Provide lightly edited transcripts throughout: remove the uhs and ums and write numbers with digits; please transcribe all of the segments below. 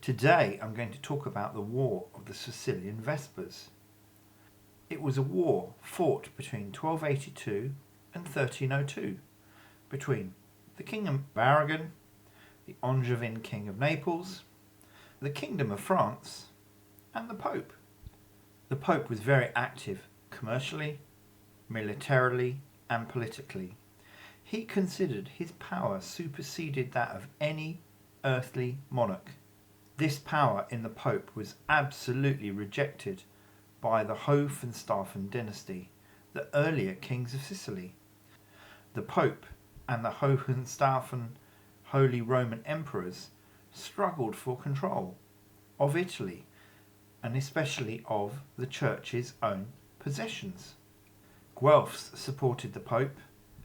Today I'm going to talk about the War of the Sicilian Vespers. It was a war fought between 1282 and 1302 between the Kingdom of Aragon, the Angevin King of Naples, the Kingdom of France, and the Pope. The Pope was very active commercially, militarily, and politically. He considered his power superseded that of any earthly monarch. This power in the Pope was absolutely rejected by the Hohenstaufen dynasty, the earlier kings of Sicily. The Pope and the Hohenstaufen Holy Roman Emperors struggled for control of Italy and especially of the Church's own possessions. Guelphs supported the Pope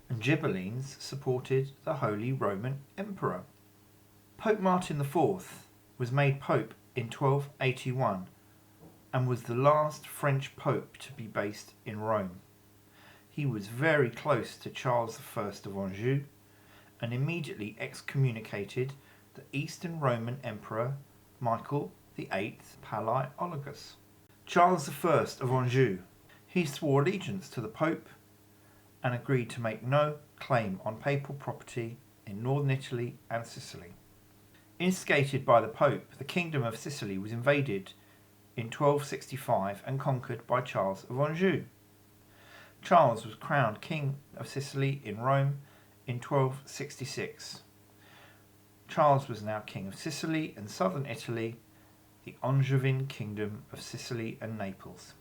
and Ghibellines supported the Holy Roman Emperor. Pope Martin IV was made Pope in 1281 and was the last French Pope to be based in Rome. He was very close to Charles I of Anjou and immediately excommunicated the Eastern Roman Emperor Michael VIII Palaiologos. Charles I of Anjou. He swore allegiance to the Pope and agreed to make no claim on papal property in northern Italy and Sicily. Instigated by the Pope, the Kingdom of Sicily was invaded in 1265 and conquered by Charles of Anjou. Charles was crowned King of Sicily in Rome in 1266. Charles was now King of Sicily and southern Italy, the Angevin Kingdom of Sicily and Naples.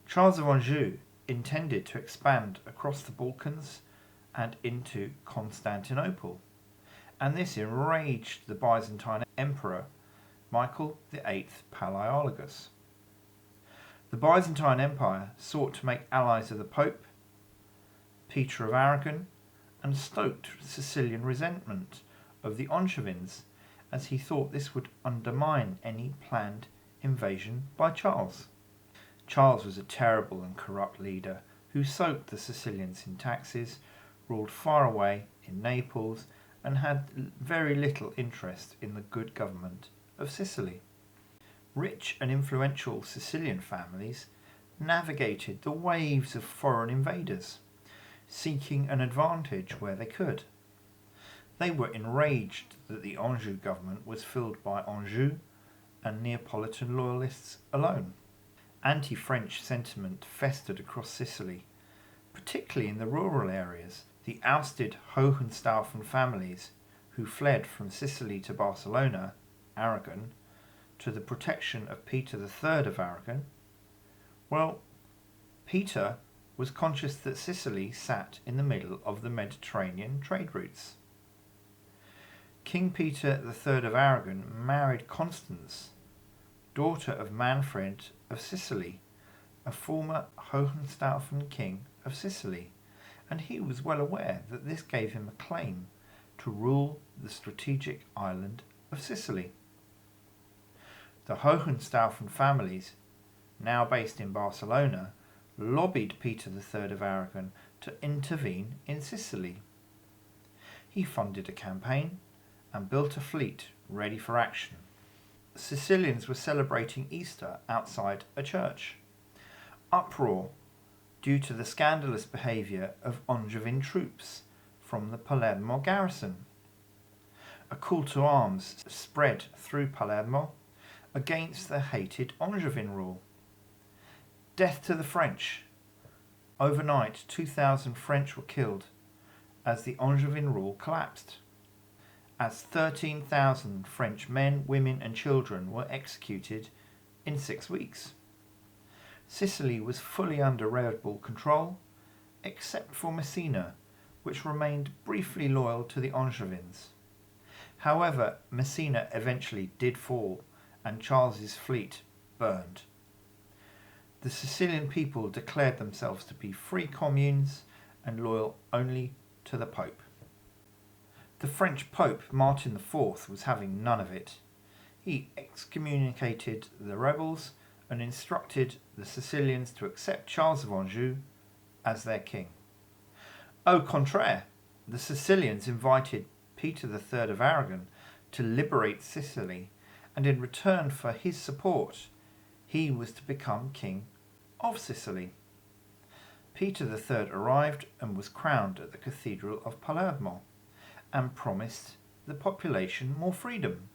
Charles of Anjou intended to expand across the Balkans and into Constantinople, and this enraged the Byzantine Emperor Michael VIII Palaiologos. The Byzantine Empire sought to make allies of the Pope, Peter of Aragon, and stoked Sicilian resentment of the Angevins, as he thought this would undermine any planned invasion by Charles. Charles was a terrible and corrupt leader who soaked the Sicilians in taxes, ruled far away in Naples, and had very little interest in the good government of Sicily. Rich and influential Sicilian families navigated the waves of foreign invaders, seeking an advantage where they could. They were enraged that the Anjou government was filled by Anjou and Neapolitan loyalists alone. Anti-French sentiment festered across Sicily, particularly in the rural areas. The ousted Hohenstaufen families who fled from Sicily to Barcelona, Aragon, to the protection of Peter III of Aragon. Well, Peter was conscious that Sicily sat in the middle of the Mediterranean trade routes. King Peter III of Aragon married Constance, daughter of Manfred of Sicily, a former Hohenstaufen king of Sicily, and he was well aware that this gave him a claim to rule the strategic island of Sicily. The Hohenstaufen families, now based in Barcelona, lobbied Peter III of Aragon to intervene in Sicily. He funded a campaign and built a fleet ready for action. Sicilians were celebrating Easter outside a church. Uproar due to the scandalous behaviour of Angevin troops from the Palermo garrison. A call to arms spread through Palermo against the hated Angevin rule. Death to the French. Overnight, 2,000 French were killed as the Angevin rule collapsed, as 13,000 French men, women and children were executed in 6 weeks. Sicily was fully under rebel control, except for Messina, which remained briefly loyal to the Angevins. However, Messina eventually did fall, and Charles's fleet burned. The Sicilian people declared themselves to be free communes and loyal only to the Pope. The French Pope Martin IV was having none of it. He excommunicated the rebels and instructed the Sicilians to accept Charles of Anjou as their king. Au contraire, the Sicilians invited Peter III of Aragon to liberate Sicily, and in return for his support, he was to become King of Sicily. Peter III arrived and was crowned at the Cathedral of Palermo and promised the population more freedom.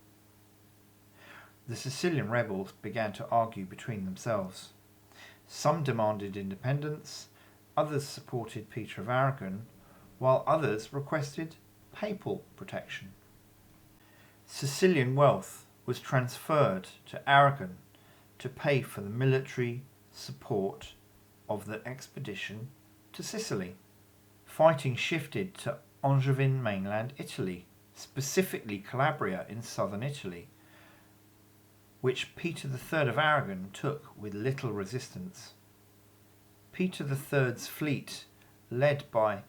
The Sicilian rebels began to argue between themselves. Some demanded independence, others supported Peter of Aragon, while others requested papal protection. Sicilian wealth was transferred to Aragon to pay for the military support of the expedition to Sicily. Fighting shifted to Angevin mainland Italy, specifically Calabria in southern Italy, which Peter III of Aragon took with little resistance. Peter III's fleet, led by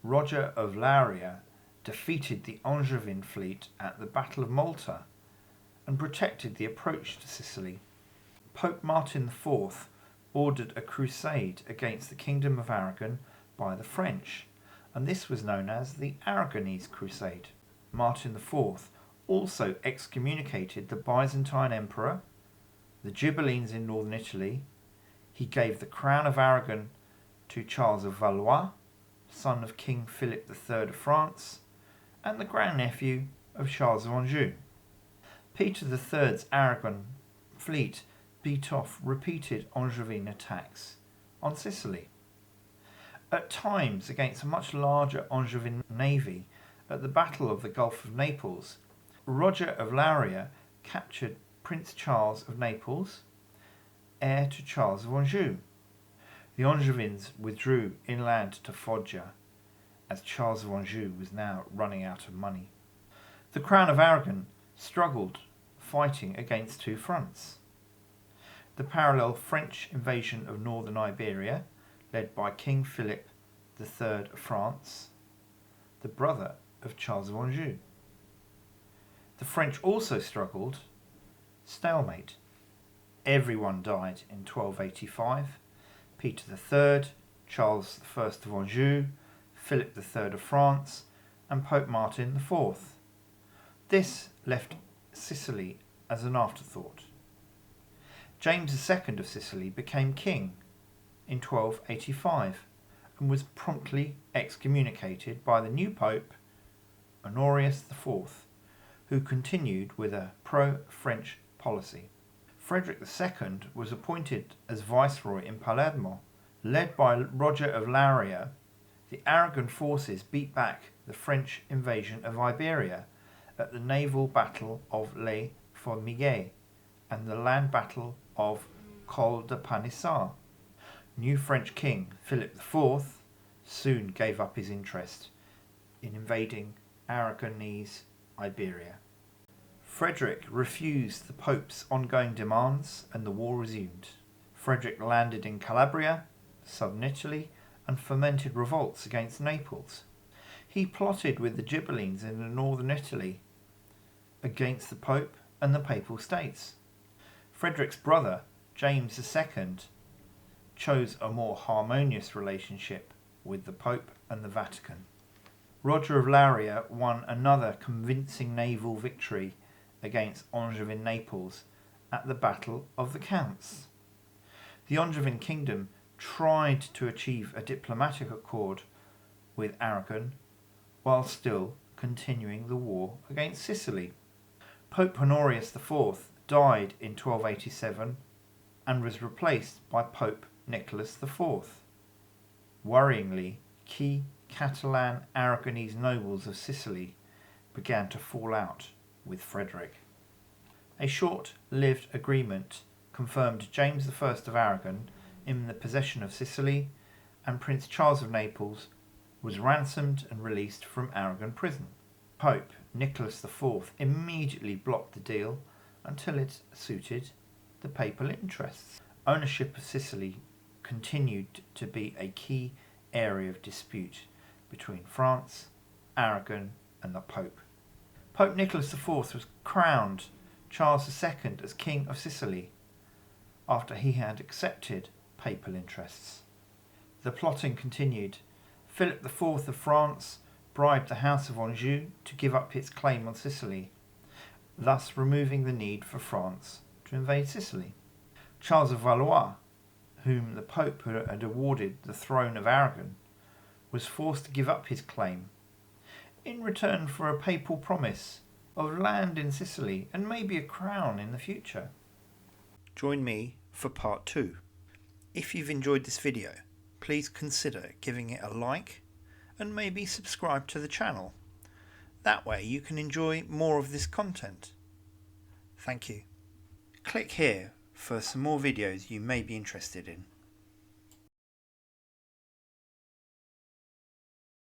Roger of Lauria, defeated the Angevin fleet at the Battle of Malta and protected the approach to Sicily. Pope Martin IV ordered a crusade against the Kingdom of Aragon by the French, and this was known as the Aragonese Crusade. Martin IV also excommunicated the Byzantine Emperor, the Ghibellines in northern Italy. He gave the crown of Aragon to Charles of Valois, son of King Philip III of France, and the grandnephew of Charles of Anjou. Peter III's Aragon fleet beat off repeated Angevin attacks on Sicily. At times, against a much larger Angevin navy, at the Battle of the Gulf of Naples, Roger of Lauria captured Prince Charles of Naples, heir to Charles of Anjou. The Angevins withdrew inland to Foggia, as Charles of Anjou was now running out of money. The Crown of Aragon struggled, fighting against two fronts. The parallel French invasion of northern Iberia, led by King Philip III of France, the brother of Charles of Anjou. The French also struggled, stalemate. Everyone died in 1285. Peter III, Charles I of Anjou, Philip III of France, and Pope Martin IV. This left Sicily as an afterthought. James II of Sicily became king in 1285 and was promptly excommunicated by the new Pope, Honorius IV, who continued with a pro-French policy. Frederick II was appointed as viceroy in Palermo. Led by Roger of Lauria, the Aragon forces beat back the French invasion of Iberia at the naval battle of Les Formigues and the land battle of Col de Panissar. New French king Philip IV soon gave up his interest in invading Aragonese Iberia. Frederick refused the Pope's ongoing demands and the war resumed. Frederick landed in Calabria, southern Italy, and fomented revolts against Naples. He plotted with the Ghibellines in northern Italy against the Pope and the Papal States. Frederick's brother, James II, chose a more harmonious relationship with the Pope and the Vatican. Roger of Lauria won another convincing naval victory against Angevin Naples at the Battle of the Counts. The Angevin Kingdom tried to achieve a diplomatic accord with Aragon while still continuing the war against Sicily. Pope Honorius IV died in 1287 and was replaced by Pope Nicholas IV. Worryingly, key Catalan Aragonese nobles of Sicily began to fall out with Frederick. A short-lived agreement confirmed James I of Aragon in the possession of Sicily, and Prince Charles of Naples was ransomed and released from Aragon prison. Pope Nicholas IV immediately blocked the deal until it suited the papal interests. Ownership of Sicily continued to be a key area of dispute between France, Aragon, and the Pope. Pope Nicholas IV was crowned Charles II as King of Sicily after he had accepted papal interests. The plotting continued. Philip IV of France bribed the House of Anjou to give up its claim on Sicily. thus removing the need for France to invade Sicily. Charles of Valois, whom the Pope had awarded the throne of Aragon, was forced to give up his claim in return for a papal promise of land in Sicily and maybe a crown in the future. Join me for part 2. If you've enjoyed this video, please consider giving it a like and maybe subscribe to the channel. That way you can enjoy more of this content. Thank you. Click here for some more videos you may be interested in.